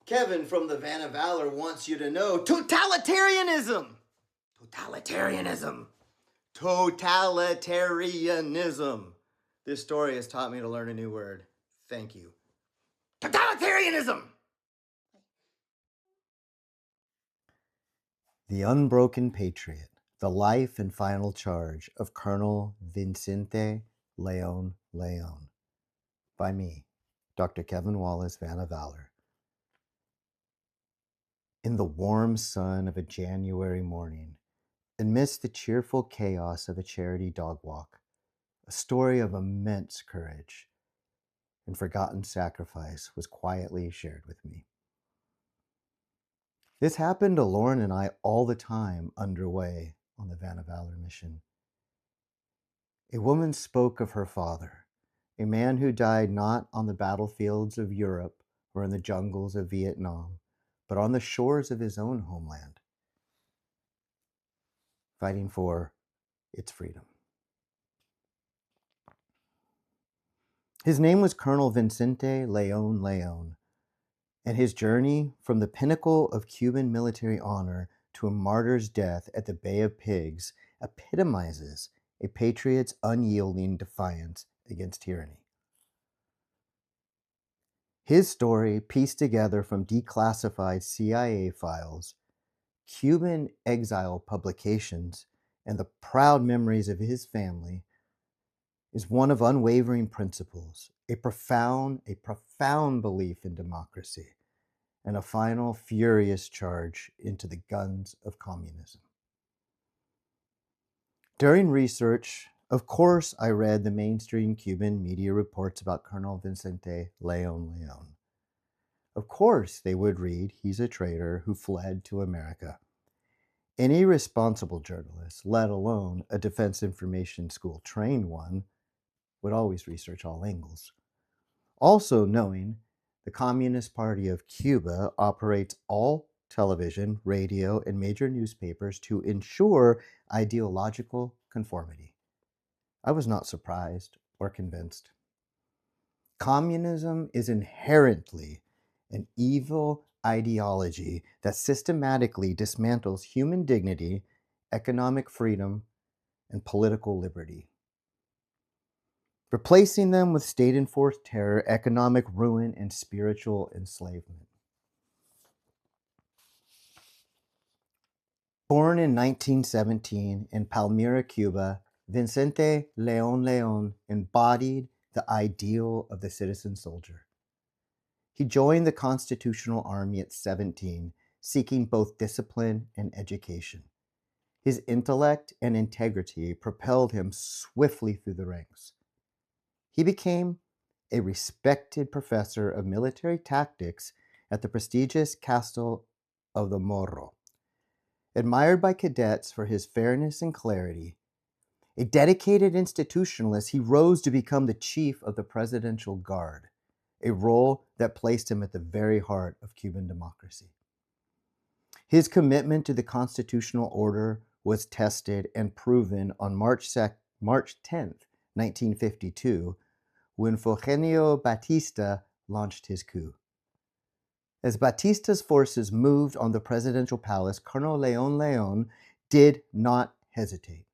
Kevin from the Van of Valor wants you to know totalitarianism. Totalitarianism. Totalitarianism. This story has taught me to learn a new word. Thank you. Totalitarianism. The Unbroken Patriot, the life and final charge of Colonel Vicente León León. By me, Dr. Kevin Wallace, Van of Valor. In the warm sun of a January morning, amidst the cheerful chaos of a charity dog walk, a story of immense courage and forgotten sacrifice was quietly shared with me. This happened to Lauren and I all the time underway on the Van of Valor mission. A woman spoke of her father, a man who died not on the battlefields of Europe or in the jungles of Vietnam, but on the shores of his own homeland, fighting for its freedom. His name was Colonel Vicente León León, and his journey from the pinnacle of Cuban military honor to a martyr's death at the Bay of Pigs epitomizes a patriot's unyielding defiance against tyranny. His story, pieced together from declassified CIA files, Cuban exile publications, and the proud memories of his family, is one of unwavering principles, a profound belief in democracy, and a final furious charge into the guns of communism. During research, of course, I read the mainstream Cuban media reports about Colonel Vicente León León. Of course, they would read, he's a traitor who fled to America. Any responsible journalist, let alone a Defense Information School trained one, would always research all angles. Also knowing the Communist Party of Cuba operates all television, radio, and major newspapers to ensure ideological conformity. I was not surprised or convinced. Communism is inherently an evil ideology that systematically dismantles human dignity, economic freedom, and political liberty, replacing them with state-enforced terror, economic ruin, and spiritual enslavement. Born in 1917 in Palmira, Cuba, Vicente León León embodied the ideal of the citizen soldier. He joined the Constitutional Army at 17, seeking both discipline and education. His intellect and integrity propelled him swiftly through the ranks. He became a respected professor of military tactics at the prestigious Castle of the Morro. Admired by cadets for his fairness and clarity, a dedicated institutionalist, he rose to become the chief of the Presidential Guard, a role that placed him at the very heart of Cuban democracy. His commitment to the constitutional order was tested and proven on March 10th, 1952, when Fulgencio Batista launched his coup. As Batista's forces moved on the presidential palace, Colonel León León did not hesitate.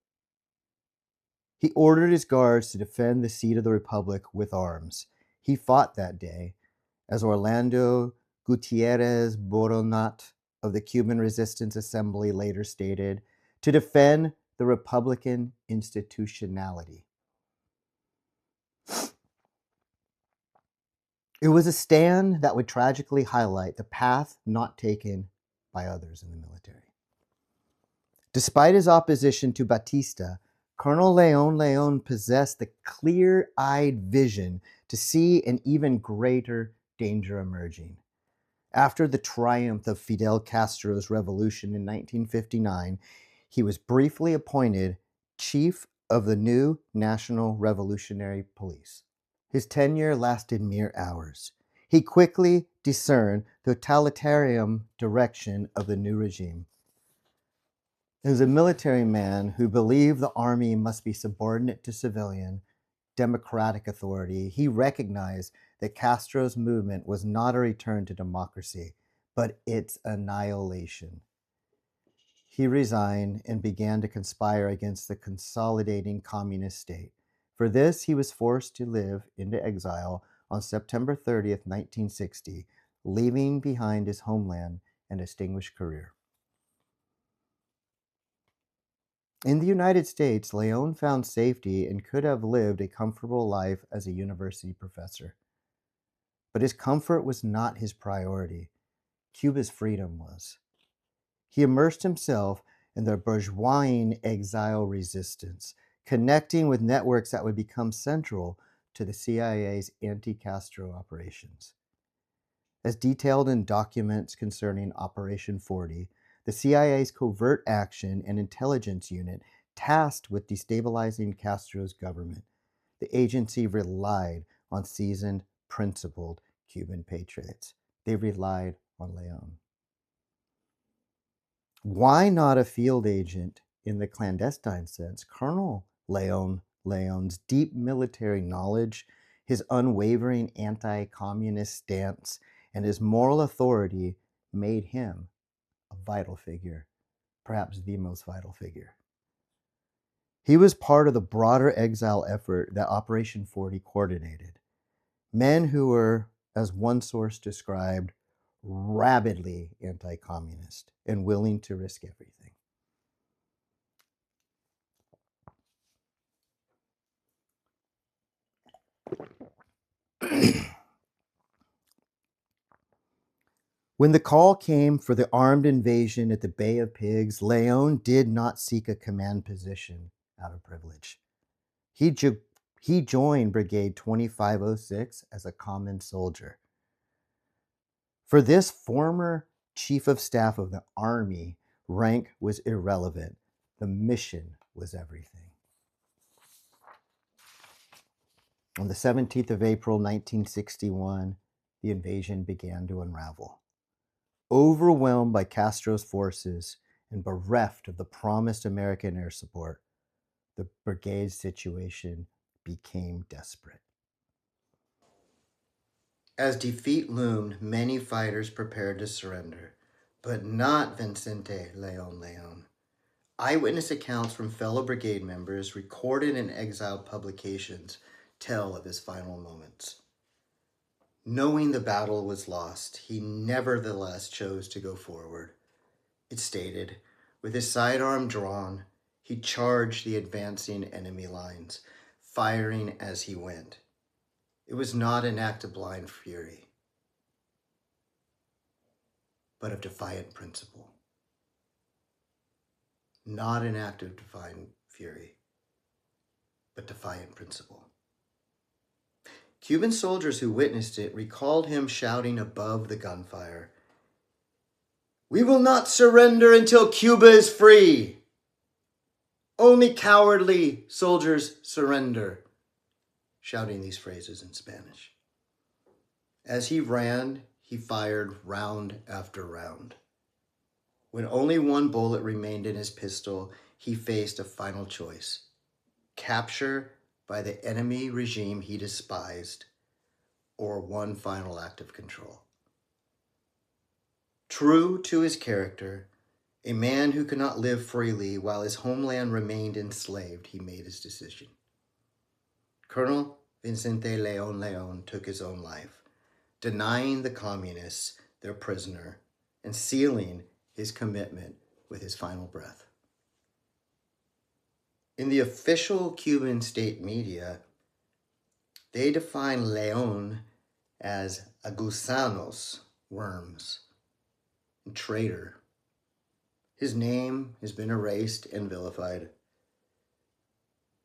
He ordered his guards to defend the seat of the Republic with arms. He fought that day, as Orlando Gutierrez Boronat of the Cuban Resistance Assembly later stated, to defend the Republican institutionality. It was a stand that would tragically highlight the path not taken by others in the military. Despite his opposition to Batista, Colonel León León possessed the clear-eyed vision to see an even greater danger emerging. After the triumph of Fidel Castro's revolution in 1959, he was briefly appointed chief of the new National Revolutionary Police. His tenure lasted mere hours. He quickly discerned the totalitarian direction of the new regime. He was a military man who believed the army must be subordinate to civilian, democratic authority. He recognized that Castro's movement was not a return to democracy, but its annihilation. He resigned and began to conspire against the consolidating communist state. For this, he was forced to live into exile on September 30th, 1960, leaving behind his homeland and distinguished career. In the United States, León found safety and could have lived a comfortable life as a university professor. But his comfort was not his priority. Cuba's freedom was. He immersed himself in the bourgeois exile resistance, connecting with networks that would become central to the CIA's anti-Castro operations. As detailed in documents concerning Operation 40, the CIA's covert action and intelligence unit tasked with destabilizing Castro's government. The agency relied on seasoned, principled Cuban patriots. They relied on León. Why not a field agent in the clandestine sense? Colonel León's deep military knowledge, his unwavering anti-communist stance, and his moral authority made him a vital figure, perhaps the most vital figure. He was part of the broader exile effort that Operation 40 coordinated. Men who were, as one source described, rabidly anti-communist and willing to risk everything. When the call came for the armed invasion at the Bay of Pigs, León did not seek a command position out of privilege. He joined Brigade 2506 as a common soldier. For this former chief of staff of the army, rank was irrelevant. The mission was everything. On the 17th of April, 1961, the invasion began to unravel. Overwhelmed by Castro's forces and bereft of the promised American air support, the brigade's situation became desperate. As defeat loomed, many fighters prepared to surrender, but not Vicente León León. Eyewitness accounts from fellow brigade members recorded in exiled publications tell of his final moments. Knowing the battle was lost, he nevertheless chose to go forward. It stated, with his sidearm drawn, he charged the advancing enemy lines, firing as he went. It was not an act of blind fury, but of defiant principle. Not an act of defiant fury, but defiant principle. Cuban soldiers who witnessed it recalled him shouting above the gunfire, "We will not surrender until Cuba is free. Only cowardly soldiers surrender," shouting these phrases in Spanish. As he ran, he fired round after round. When only one bullet remained in his pistol, he faced a final choice: capture by the enemy regime he despised, or one final act of control. True to his character, a man who could not live freely while his homeland remained enslaved, he made his decision. Colonel Vicente León León took his own life, denying the communists their prisoner and sealing his commitment with his final breath. In the official Cuban state media, they define León as a gusanos, worms, and traitor. His name has been erased and vilified.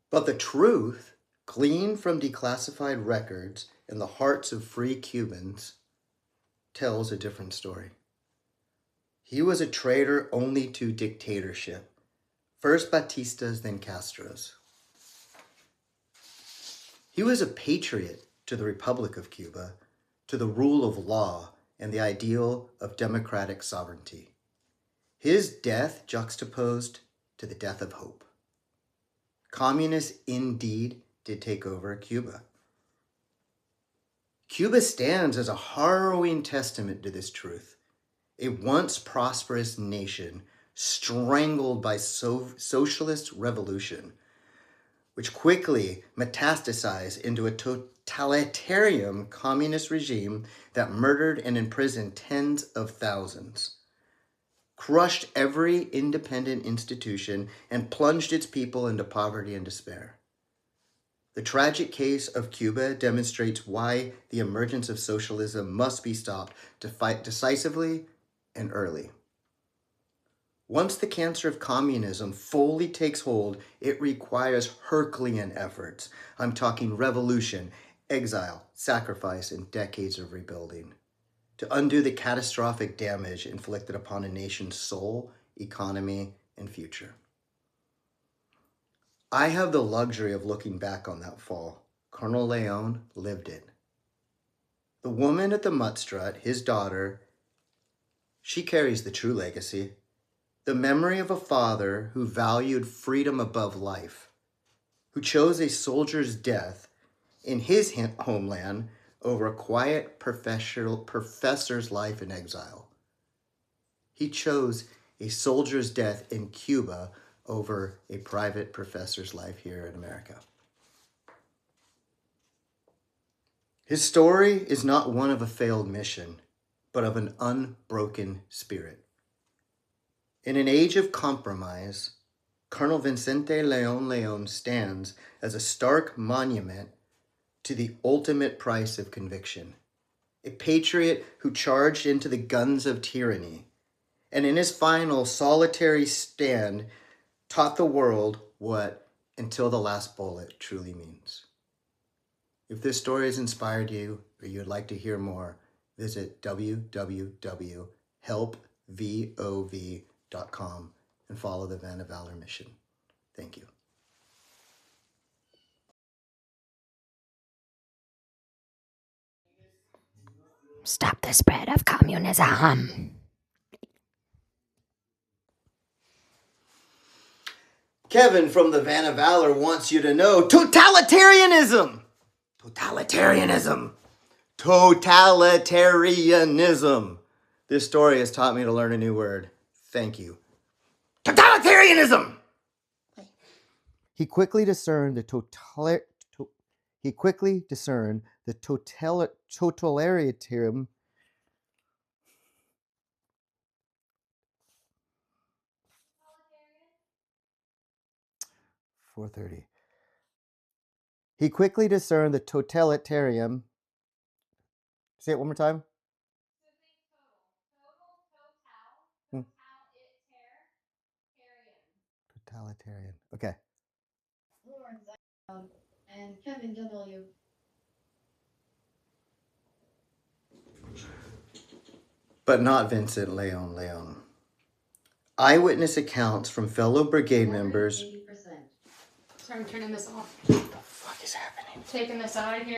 But the truth, gleaned from declassified records in the hearts of free Cubans, tells a different story. He was a traitor only to dictatorship, first Batista's, then Castro's. He was a patriot to the Republic of Cuba, to the rule of law and the ideal of democratic sovereignty. His death juxtaposed to the death of hope. Communists indeed did take over Cuba. Cuba stands as a harrowing testament to this truth. a once prosperous nation strangled by socialist revolution, which quickly metastasized into a totalitarian communist regime that murdered and imprisoned tens of thousands, crushed every independent institution, and plunged its people into poverty and despair. The tragic case of Cuba demonstrates why the emergence of socialism must be stopped to fight decisively and early. Once the cancer of communism fully takes hold, it requires Herculean efforts. I'm talking revolution, exile, sacrifice, and decades of rebuilding to undo the catastrophic damage inflicted upon a nation's soul, economy, and future. I have the luxury of looking back on that fall. Colonel León lived it. The woman at the mud strut, his daughter, she carries the true legacy. The memory of a father who valued freedom above life, who chose a soldier's death in his homeland over a quiet professor's life in exile. He chose a soldier's death in Cuba over a private professor's life here in America. His story is not one of a failed mission, but of an unbroken spirit. In an age of compromise, Colonel Vicente León León stands as a stark monument to the ultimate price of conviction. A patriot who charged into the guns of tyranny, and in his final solitary stand, taught the world what "until the last bullet" truly means. If this story has inspired you or you'd like to hear more, visit www.helpvov.com and follow the Van of Valor mission. Thank you. Stop the spread of communism. Kevin from the Van of Valor wants you to know totalitarianism. Totalitarianism. Totalitarianism. This story has taught me to learn a new word. Thank you. Totalitarianism. He quickly discerned the totalitarian 4:30. He quickly discerned the totalitarian. Say it one more time. Totalitarian. Okay. And Kevin W. But not Vincent León León. Eyewitness accounts from fellow brigade members. 80%. So I'm turning this off. What the fuck is happening? Taking this out of here.